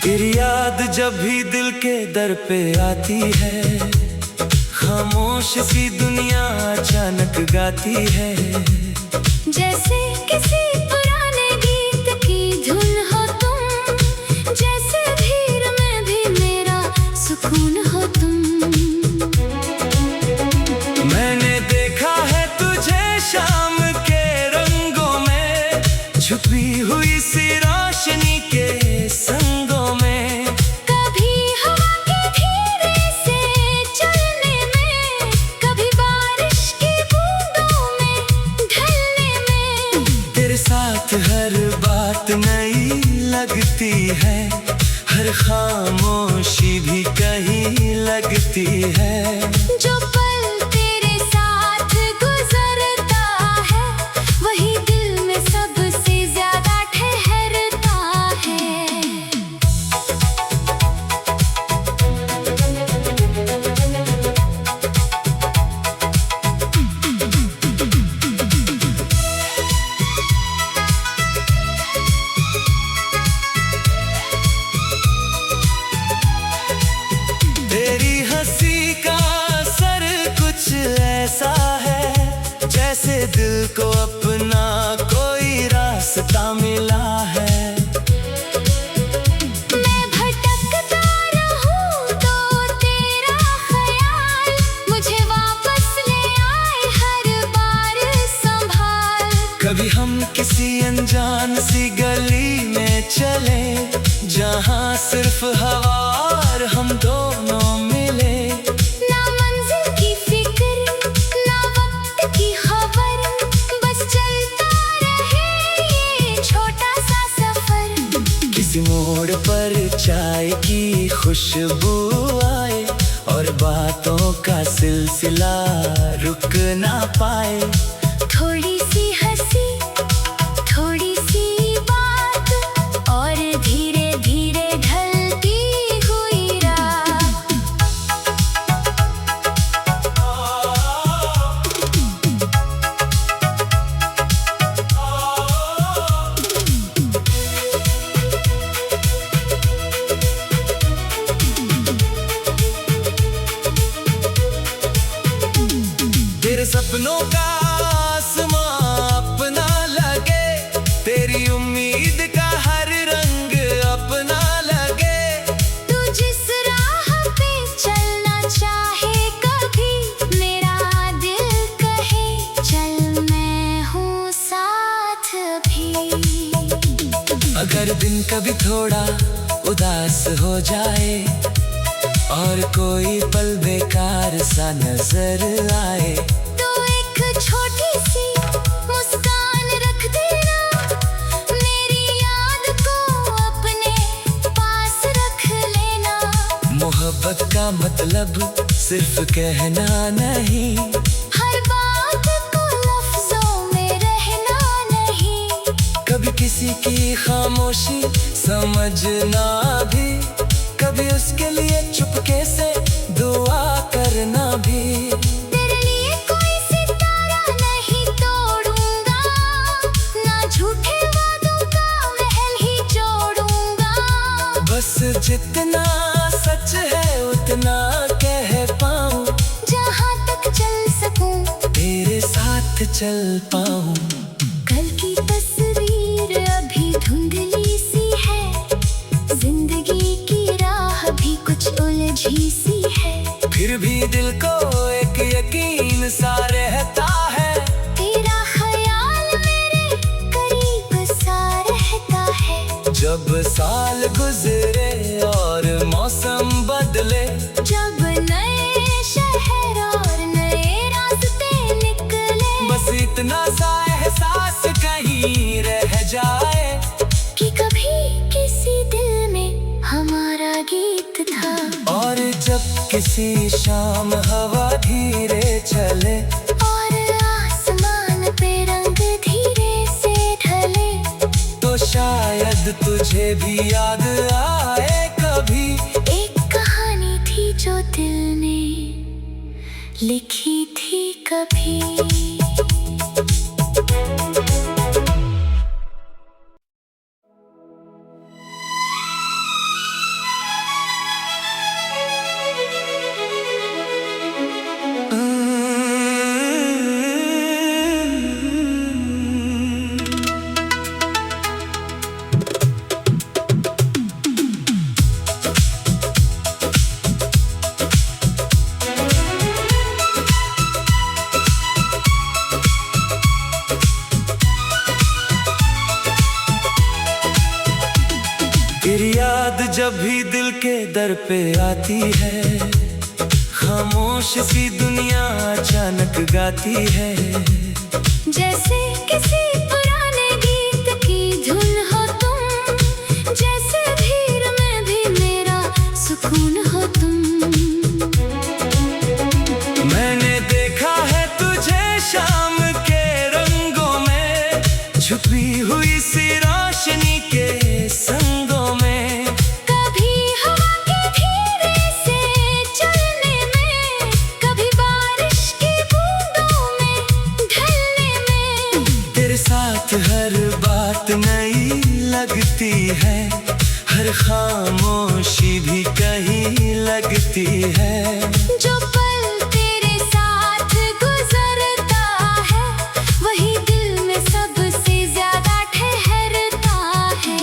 तेरी याद जब भी दिल के दर पे आती है, खामोश सी दुनिया अचानक गाती है। जैसे किसी पुराने गीत की धुन हो तुम, जैसे भीड़ में भी मेरा सुकून हो तुम। मैंने देखा है तुझे शाम के रंगों में, छुपी हुई सी रोशनी के संगों में। कभी हवा के धीरे से चलने में, कभी बारिश की बूंदों में ढलने में। तेरे साथ हर बात नई लगती है, हर खामोशी भी कहीं लगती है। जो पल तेरे साथ गुजरता है, वही दिल में सबसे ज्यादा ठहरता है। तेरी हंसी का असर कुछ ऐसा है, जैसे दिल को अपना कोई रास्ता मिला है। मैं भटकता रहूं तो तेरा ख्याल मुझे वापस ले आए हर बार संभाल। कभी हम किसी अनजान सी गली में चले, जहाँ सिर्फ हवा और हम दोनों मिले। ना मंजिल की फिक्र, ना वक्त की खबर, बस चलता रहे ये छोटा सा सफर। किसी मोड़ पर चाय की खुशबू आए, और बातों का सिलसिला रुक ना पाए। थोड़ी सी हंसी, थोड़ी सी बात, और धीरे धीरे ढलती हुई रात। तेरे सपनों का आसमां अपना लगे, तेरी उम्मीद का हर रंग अपना लगे। तू जिस राह पे चलना चाहे कभी, मेरा दिल कहे चल मैं हूँ साथ भी। अगर दिन कभी थोड़ा उदास हो जाए, और कोई पल बेकार सा नजर आए, तो एक छोटी सी मुस्कान रख देना, मेरी याद को अपने पास रख लेना। मोहब्बत का मतलब सिर्फ कहना नहीं, हर बात को लफ्जों में रहना नहीं। कभी किसी की खामोशी समझना भी, कभी उसके लिए चुपके से दुआ करना भी। तेरे लिए कोई सितारा नहीं तोड़ूंगा, ना झूठे वादों का महल ही जोड़ूंगा। बस जितना सच है उतना कह पाऊं, जहाँ तक चल सकूं तेरे साथ चल पाऊं। कल की तस्वीर अभी धुंधली सी है, जिंदगी की राह भी कुछ उलझी सी है। फिर भी दिल को एक यकीन सा रहता है, तेरा ख्याल मेरे करीब सा रहता है। जब साल गुजरे और मौसम बदले, जब नए शहर और नए रास्ते निकले, बस इतना सा एहसास कहीं रह जाए कि कभी किसी दिल में हमारा गीत था। और जब किसी शाम हवा धीरे चले, और आसमान पे रंग धीरे से ढले, तो शायद तुझे भी याद आए कभी। एक कहानी थी जो दिल ने लिखी थी कभी। तेरी याद जब भी दिल के दर पे आती है, खामोश सी दुनिया अचानक गाती है। जैसे किसी पुराने गीत की धुन हो तुम, जैसे भीड़ में भी मेरा सुकून हो तुम। मैंने देखा है तुझे शाम के रंगों में, छुपी हुई सी रोशनी के संगों में। कभी हवा के धीरे से चलने में, कभी बारिश की बूंदों में ढलने में। तेरे साथ हर बात नई लगती है, हर खामोशी भी कहीं लगती है। जो पल तेरे साथ गुजरता है, वही दिल में सबसे ज्यादा ठहरता है।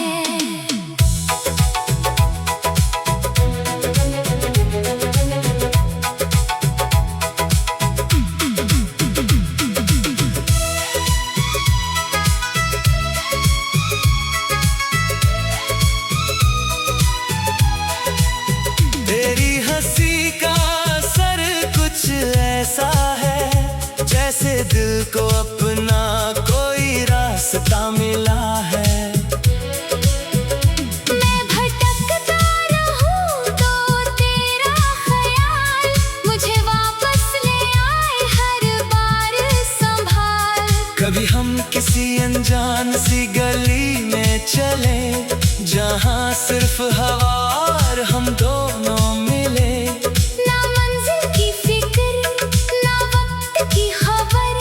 तेरी हंसी का असर कुछ ऐसा है, जैसे दिल को अपना कोई रास्ता मिला है। मैं भटकता रहूं तो तेरा ख्याल मुझे वापस ले आए हर बार संभाल। कभी हम किसी अनजान सी गली में चले, जहाँ सिर्फ हवा और हम दोनों मिले। ना मंजिल की फिक्र, ना वक्त की खबर,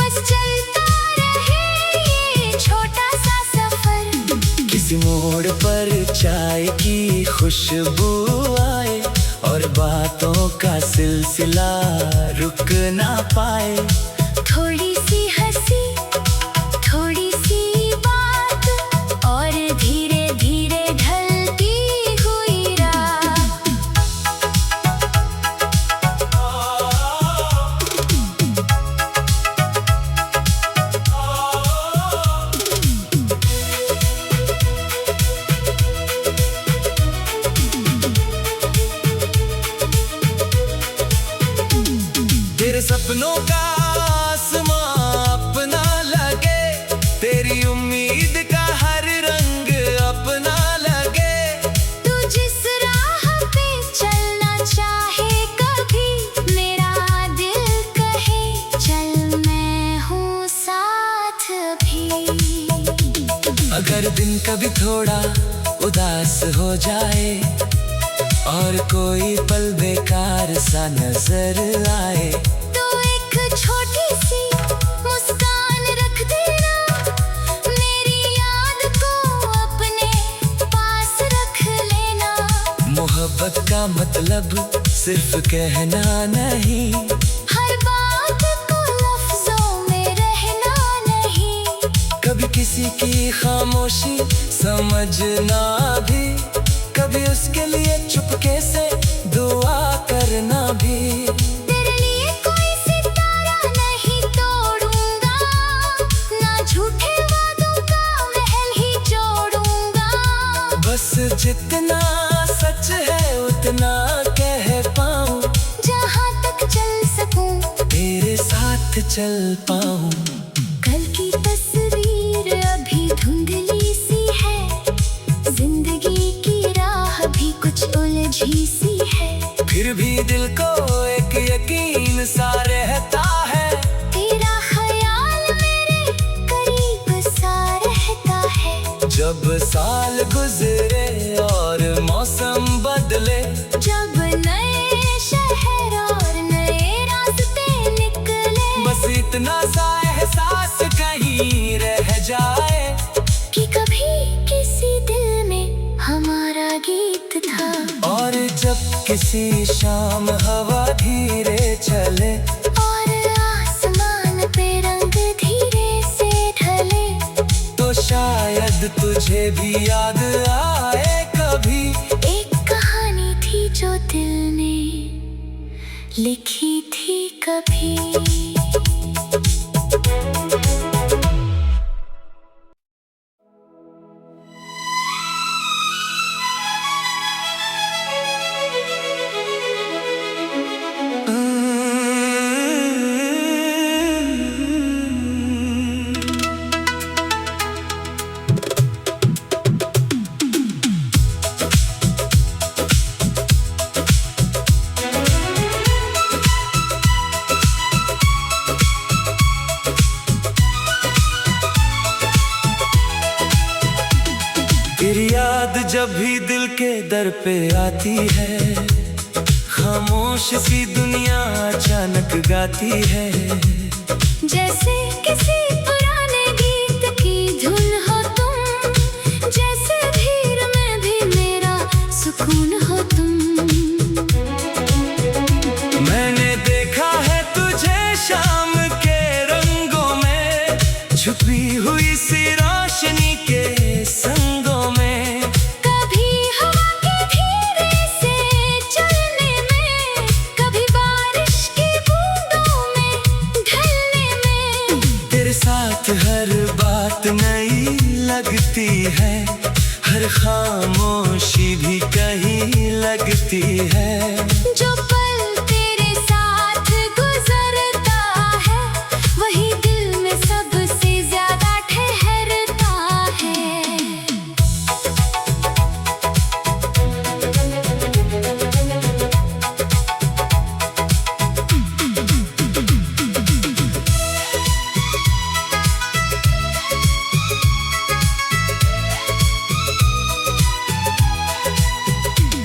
बस चलता रहे ये छोटा सा सफर। किसी मोड़ पर चाय की खुशबू आए, और बातों का सिलसिला रुक ना पाए। थोड़ी सी हंसी, थोड़ी सी बात, और धीरे धीरे ढलती हुई रात। तेरे सपनों का आसमां अपना लगे, तेरी उम्मीद का हर रंग अपना लगे। तू जिस राह पे चलना चाहे कभी, मेरा दिल कहे चल मैं हूँ साथ भी। अगर दिन कभी थोड़ा उदास हो जाए, और कोई पल बेकार सा नजर आए, तो एक छोटी सी मुस्कान रख देना, मेरी याद को अपने पास रख लेना। मोहब्बत का मतलब सिर्फ कहना नहीं, हर बात को लफ्जों में रहना नहीं। कभी किसी की खामोशी समझना भी, कभी उसके लिए चुपके से दुआ करना भी। तेरे लिए कोई सितारा नहीं तोड़ूंगा, ना झूठे वादों का महल ही जोड़ूंगा। बस जितना सच है उतना कह पाऊं, जहाँ तक चल सकूं तेरे साथ चल पाऊं। कल की तस्वीर अभी धुंधली सी है, जिंदगी की राह भी कुछ उलझी सी है। फिर भी दिल को एक यकीन सा रहता है, तेरा ख्याल मेरे करीब सा रहता है। जब साल गुजरे और मौसम बदले, जब नए शहर और नए रास्ते निकले, बस इतना सा एहसास कहीं रह जाए कि कभी किसी दिल में हमारा गीत था। और जब किसी शाम हवा धीरे चले, और आसमान पे रंग धीरे से ढले, तो शायद तुझे भी याद आए कभी। एक कहानी थी जो दिल ने लिखी थी कभी। तेरी याद जब भी दिल के दर पे आती है, खामोश सी दुनिया अचानक गाती है। जैसे किसी पुराने गीत की धुन हो तुम, जैसे भीड़ में भी मेरा सुकून हो तुम। मैंने देखा है तुझे शाम के रंगों में, छुपी हुई सी रोशनी के संगों में। कभी हवा के धीरे से चलने में, कभी बारिश की बूंदों में ढलने में। तेरे साथ हर बात नई लगती है, हर खामोशी भी कहीं लगती है। जो पल तेरे साथ गुजरता है, वही दिल में सबसे ज्यादा ठहरता है।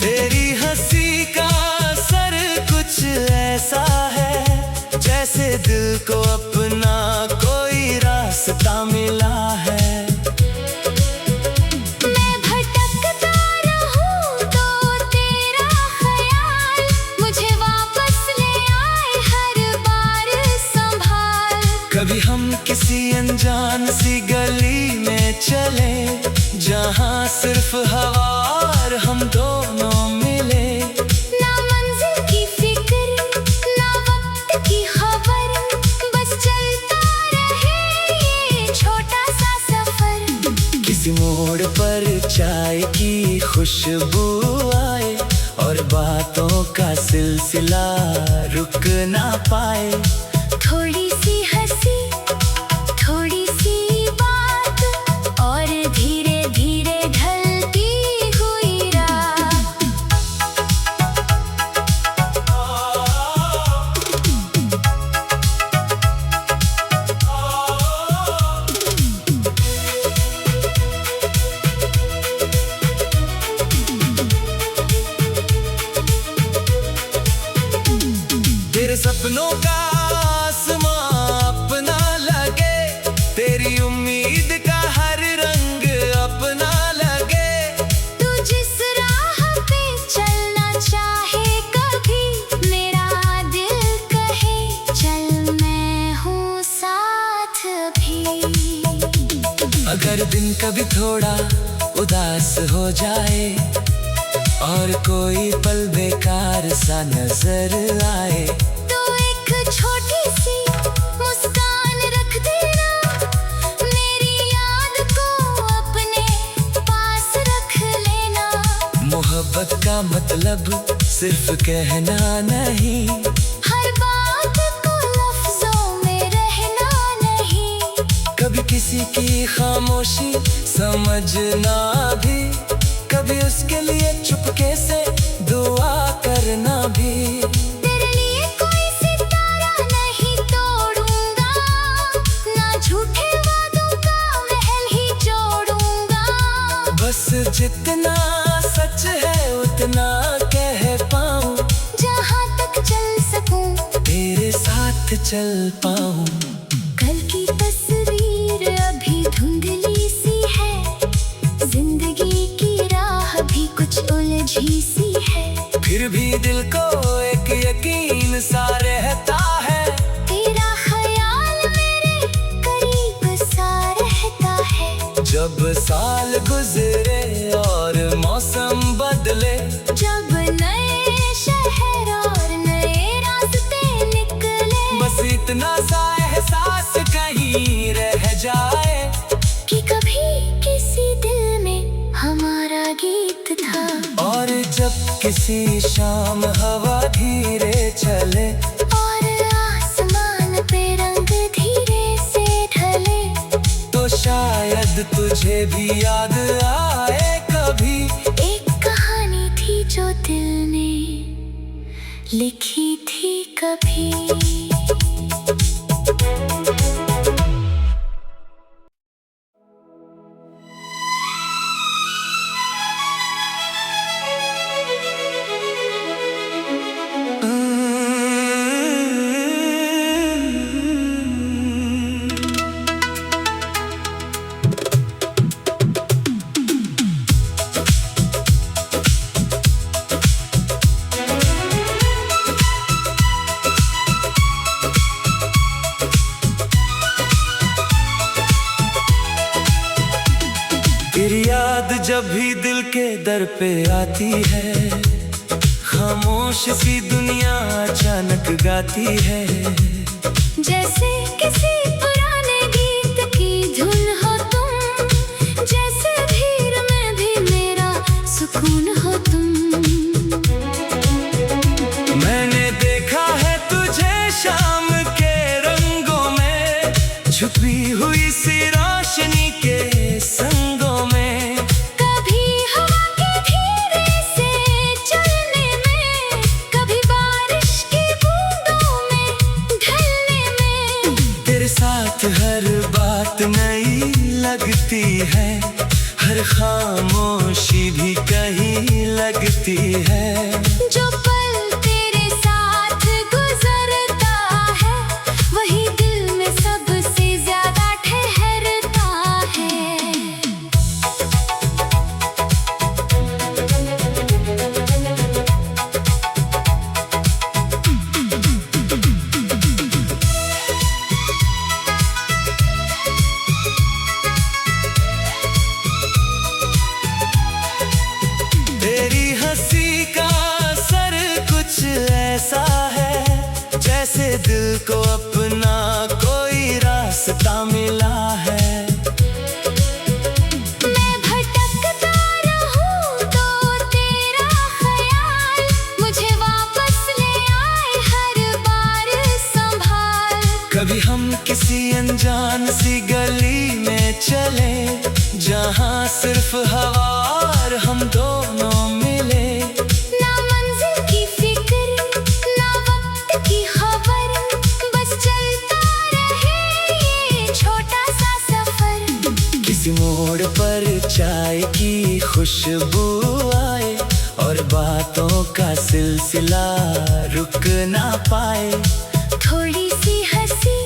तेरी हंसी का असर कुछ ऐसा है, जैसे दिल को अपना कोई रास्ता मिला है। मैं भटकता रहूं तो तेरा ख्याल मुझे वापस ले आए हर बार संभाल। कभी हम किसी अनजान सी गली में चले, जहाँ सिर्फ हवा और हम दोनों मिले। ना मंजिल की फिक्र, ना वक्त की खबर, बस चलता रहे ये छोटा सा सफर। किसी मोड़ पर चाय की खुशबू आए, और बातों का सिलसिला रुक ना पाए। थोड़ी सी हंसी, थोड़ी सी बात, और धीरे धीरे ढलती हुई रात। तेरे सपनों का आसमां अपना लगे, तेरी उम्मीद का हर रंग अपना लगे। तू जिस राह पे चलना चाहे कभी, मेरा दिल कहे चल मैं हूँ साथ भी। अगर दिन कभी थोड़ा उदास हो जाए, और कोई पल बेकार सा नजर आए, तो एक छोटी सी मुस्कान रख देना, मेरी याद को अपने पास रख लेना। मोहब्बत का मतलब सिर्फ कहना नहीं, हर बात को लफ्जों में रहना नहीं। कभी किसी की खामोशी समझना भी, कभी उसके लिए चुपके से दुआ करना भी। तेरे लिए कोई सितारा नहीं तोड़ूंगा, ना झूठे वादों का महल ही जोड़ूंगा। बस जितना सच है उतना कह पाऊं, जहाँ तक चल सकूं तेरे साथ चल पाऊं। कल की तस्वीर अभी धुंधली सी है, जिंदगी की राह भी कुछ उलझी सी है। फिर भी दिल को एक यकीन सा रहता है, तेरा ख्याल मेरे करीब सा रहता है। जब साल गुजरे और मौसम बदले, जब नए शहर और नए रास्ते निकले, बस इतना सा एहसास कहीं रह जाए कि कभी किसी दिल में हमारा गीत था। और जब किसी शाम हवा धीरे चले, और आसमान पे रंग धीरे से ढले, तो शायद तुझे भी याद आए कभी। एक कहानी थी जो दिल ने लिखी थी कभी। कोई दिल के दर पे आती है, खामोश सी दुनिया अचानक गाती है। जैसे किसी पुराने गीत की धुन हो तुम, जैसे भीड़ में भी मेरा सुकून हो तुम। मैंने देखा है तुझे शाम के रंगों में, छुपी हुई सी रोशनी के संगों में। कभी हवा के धीरे से चलने में, कभी बारिश की बूंदों में ढलने में। तेरे साथ हर बात नई लगती है, हर खामोशी भी कहीं लगती है। जो पल तेरे साथ गुजरता है, वही दिल में सबसे ज्यादा ठहरता है। तेरी हंसी का असर कुछ ऐसा है, जैसे दिल को अपना कोई रास्ता मिला है। मैं भटकता रहूं तो तेरा ख्याल मुझे वापस ले आए हर बार संभाल। कभी हम किसी अनजान सी गली में चले, जहाँ सिर्फ हवा और हम दोनों मिले। ना मंजिल की फिक्र, ना वक्त की खबर, बस चलता रहे ये छोटा सा सफर। किसी मोड़ पर चाय की खुशबू आए, और बातों का सिलसिला रुक ना पाए। थोड़ी सी हंसी,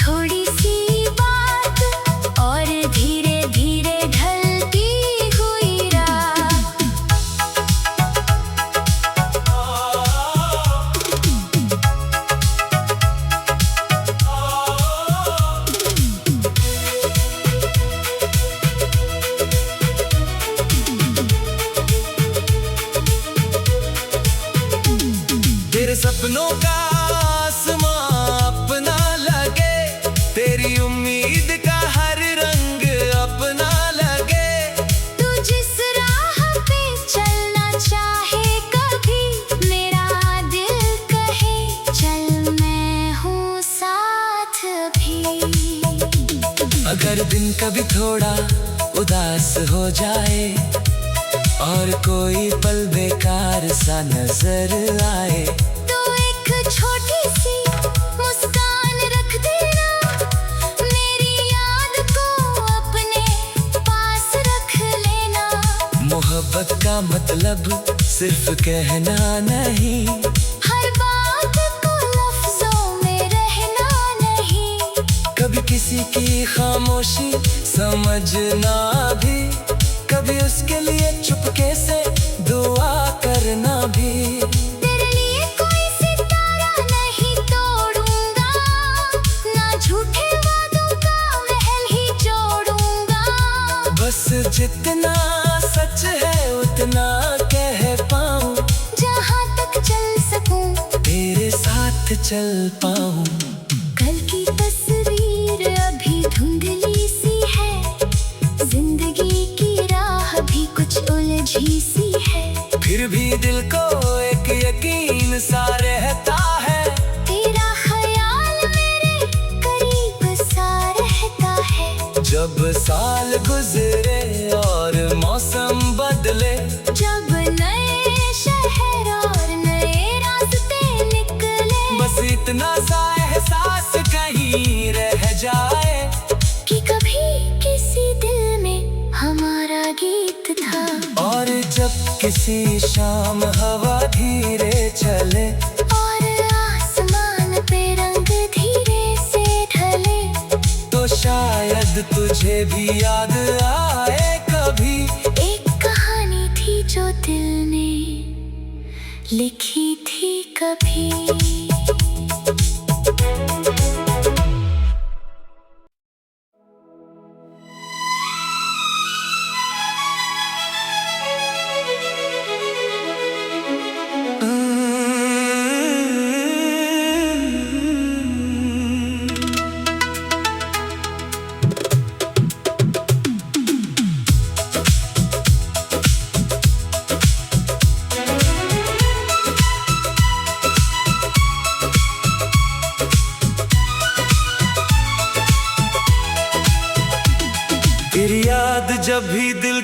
थोड़ी सी बात, और धीरे धीरे ढलती हुई रात। तेरे सपनों का आसमां अपना लगे, तेरी उम्मीद का हर रंग अपना लगे। तू जिस राह पे चलना चाहे कभी, मेरा दिल कहे चल मैं हूँ साथ भी। अगर दिन कभी थोड़ा उदास हो जाए, और कोई पल बेकार सा नजर आए, तो एक छोटी सी मुस्कान रख देना, मेरी याद को अपने पास रख लेना। मोहब्बत का मतलब सिर्फ कहना नहीं, हर बात को लफ्जों में रहना नहीं। कभी किसी की खामोशी समझना भी, कभी उसके लिए चुपके से दुआ करना भी। तेरे लिए कोई सितारा नहीं तोड़ूंगा, ना झूठे वादों का महल ही जोड़ूंगा। बस जितना सच है उतना कह पाऊं, जहाँ तक चल सकूं तेरे साथ चल पाऊं। कल की तस्वीर अभी धुंधली सी है, जिंदगी की राह भी कुछ उलझी सी है। फिर भी दिल को एक यकीन सा रहता है, तेरा ख्याल मेरे करीब सा रहता है। जब साल गुजरे और मौसम बदले, जब नए शहर और नए रास्ते निकले, बस इतना सा एहसास कहीं रह जाए कि कभी किसी दिल में हमारा गीत था। और जब किसी शाम हवा धीरे चले, और आसमान पे रंग धीरे से ढले, तो शायद तुझे भी याद आए कभी। एक कहानी थी जो दिल ने लिखी थी कभी।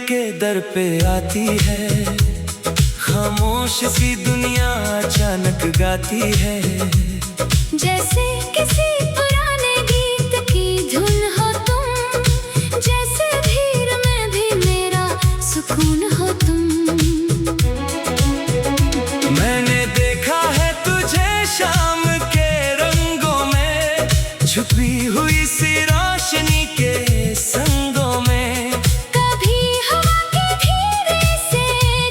के दर पे आती है, खामोश सी दुनिया अचानक गाती है। जैसे किसी पुराने गीत की धुन हो तुम, जैसे भीड़ में भी मेरा सुकून हो तुम। मैंने देखा है तुझे शाम के रंगों में, छुपी हुई सी रोशनी के संगों में। कभी हवा के धीरे से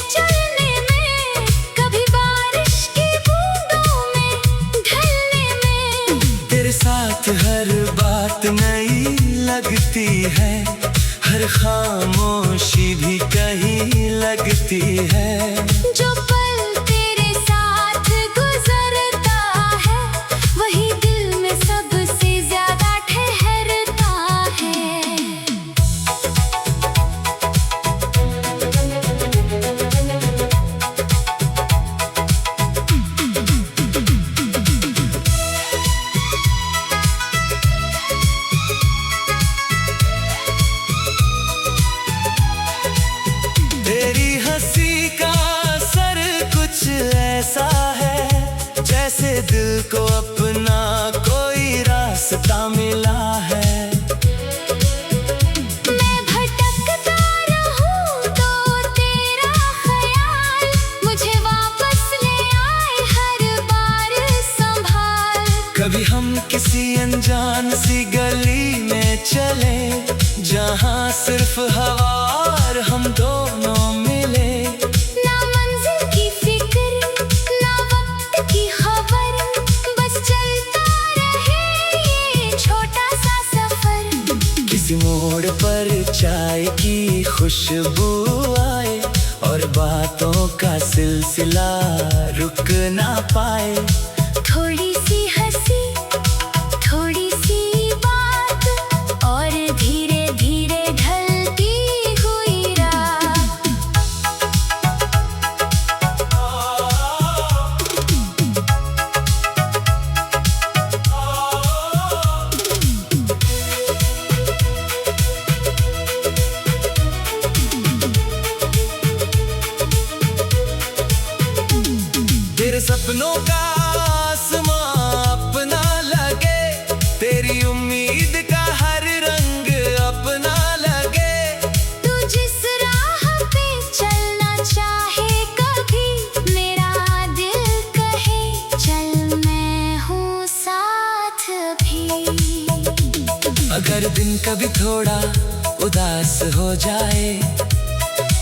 चलने में, कभी बारिश की बूंदों में ढलने में। तेरे साथ हर बात नई लगती है, हर खामोशी भी कहीं लगती है। जो पल तेरे साथ गुजरता है, वही दिल में सबसे ज्यादा ठहरता है। तेरी हंसी का असर कुछ ऐसा है, जैसे दिल को अपना कोई रास्ता मिला है। मैं भटकता रहूं तो तेरा ख्याल मुझे वापस ले आए हर बार संभाल। कभी हम किसी अनजान सी गली में चले, जहाँ सिर्फ हवा और हम दोनों मिले। ना मंजिल की फिक्र, ना वक्त की खबर, बस चलता रहे ये छोटा सा सफर। किसी मोड़ पर चाय की खुशबू आए, और बातों का सिलसिला रुक ना पाए। थोड़ी सी हंसी, थोड़ी सी बात, और धीरे धीरे ढलती हुई रात। तेरे सपनों का आसमां अपना लगे, तेरी उम्मीद का हर रंग अपना लगे। तू जिस राह पे चलना चाहे कभी, मेरा दिल कहे चल मैं हूँ साथ भी। अगर दिन कभी थोड़ा उदास हो जाए,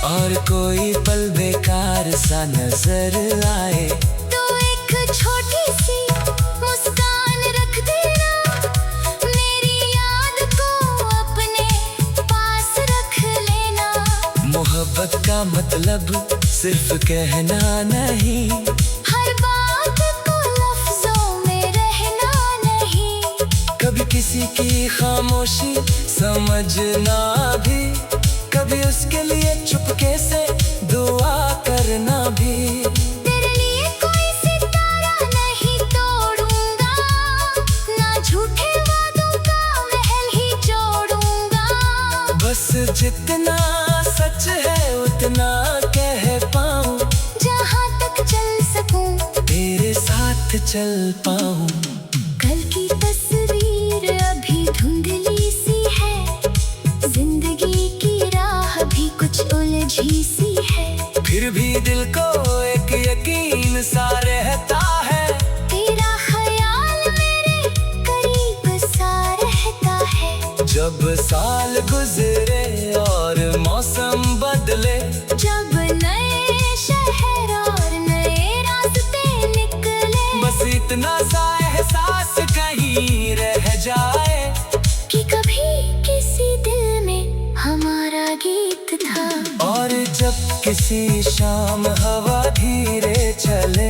और कोई पल बेकार सा नजर आए, तो एक छोटी सी मुस्कान रख देना, मेरी याद को अपने पास रख लेना। मोहब्बत का मतलब सिर्फ कहना नहीं, हर बात को लफ्जों में रहना नहीं। कभी किसी की खामोशी समझना भी, कभी उसके लिए चुपके से दुआ करना भी। तेरे लिए कोई सितारा नहीं तोड़ूंगा, ना झूठे वादों का महल ही जोड़ूंगा। बस जितना सच है उतना कह पाऊं, जहाँ तक चल सकूं तेरे साथ चल पाऊं। कल की तस्वीर अभी धुंधली सी है, जिंदगी की राह भी कुछ उलझी सी है। फिर भी दिल को एक यकीन सा रहता है, तेरा ख्याल मेरे करीब सा रहता है। जब साल गुजरे और मौसम बदले, जब नए शहर और नए रास्ते निकले, बस इतना सा एहसास कहीं रह जाए कि कभी किसी दिल में हमारा गीत था। और जब किसी शाम हवा धीरे चले,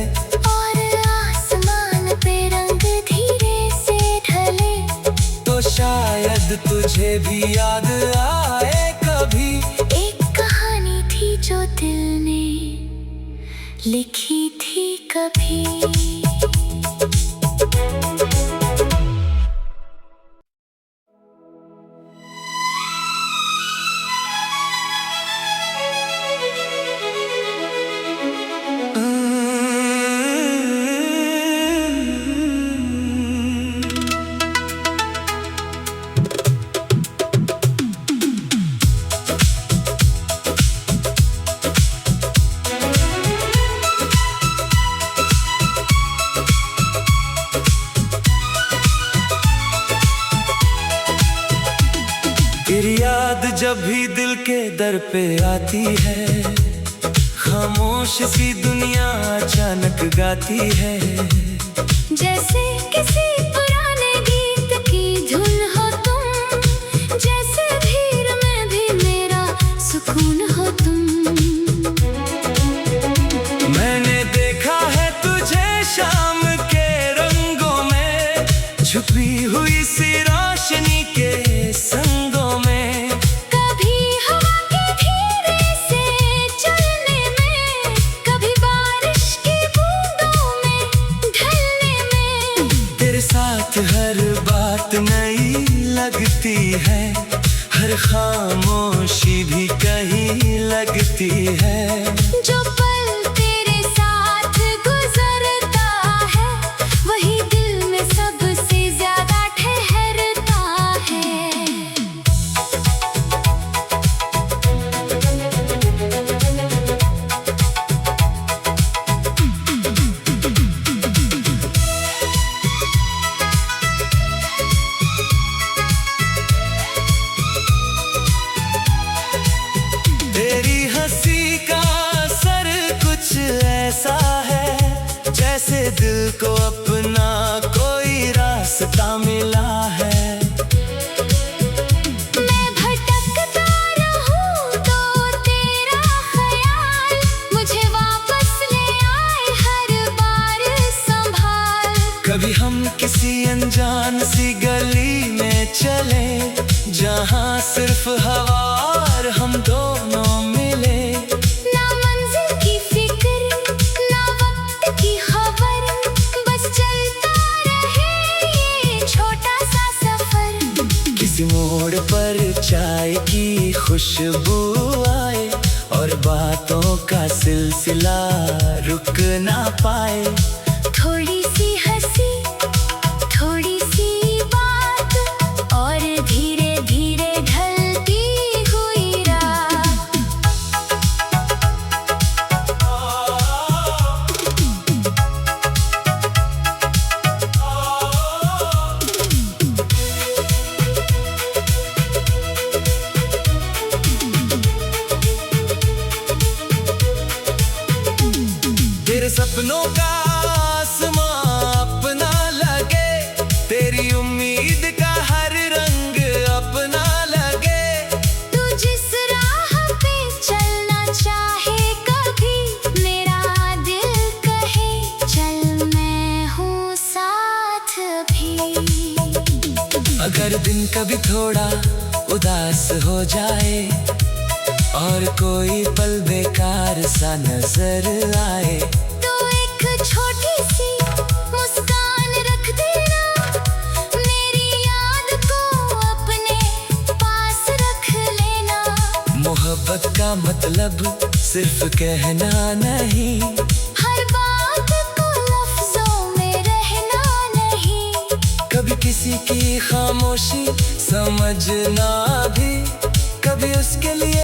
और आसमान पे रंग धीरे से ढले, तो शायद तुझे भी याद आए कभी। एक कहानी थी जो दिल ने लिखी थी कभी। जब भी दिल के दर पे आती है, खामोश सी दुनिया अचानक गाती है। जैसे किसी पुराने गीत की धुन हो तुम, जैसे भीड़ में भी मेरा सुकून हो तुम। मैंने देखा है तुझे शाम के रंगों में, छुपी हुई सी रोशनी के संगों में। कभी हवा के धीरे से चलने में, कभी बारिश की बूंदों में ढलने में। तेरे साथ हर बात नई लगती है, हर खामोशी भी कहीं लगती है। जो पल तेरे साथ गुजरता है, वही दिल में सबसे ज्यादा ठहरता है। तेरी हंसी का असर कुछ ऐसा है, जैसे दिल को अपना कोई रास्ता मिला है। मैं भटकता रहूं तो तेरा ख्याल मुझे वापस ले आए हर बार संभाल। कभी हम किसी अनजान सी गली में चले, जहाँ सिर्फ हवा और हम दोनों मिले। ना मंजिल की फिक्र, ना वक्त की खबर, बस चलता रहे ये छोटा सा सफर। किसी मोड़ पर चाय की खुशबू आए, और बातों का सिलसिला रुक ना पाए। थोड़ी सी हंसी, थोड़ी सी बात, और धीरे धीरे ढलती हुई रात। तेरे सपनों का आसमां अपना लगे, तेरी उम्मीद का हर रंग अपना लगे। तू जिस राह पे चलना चाहे कभी, मेरा दिल कहे चल मैं हूँ साथ भी। अगर दिन कभी थोड़ा उदास हो जाए, और कोई पल बेकार सा नजर आए, तो एक छोटी सी मुस्कान रख देना, मेरी याद को अपने पास रख लेना। मोहब्बत का मतलब सिर्फ कहना नहीं, हर बात को लफ्जों में रहना नहीं। कभी किसी की खामोशी समझना भी, कभी उसके लिए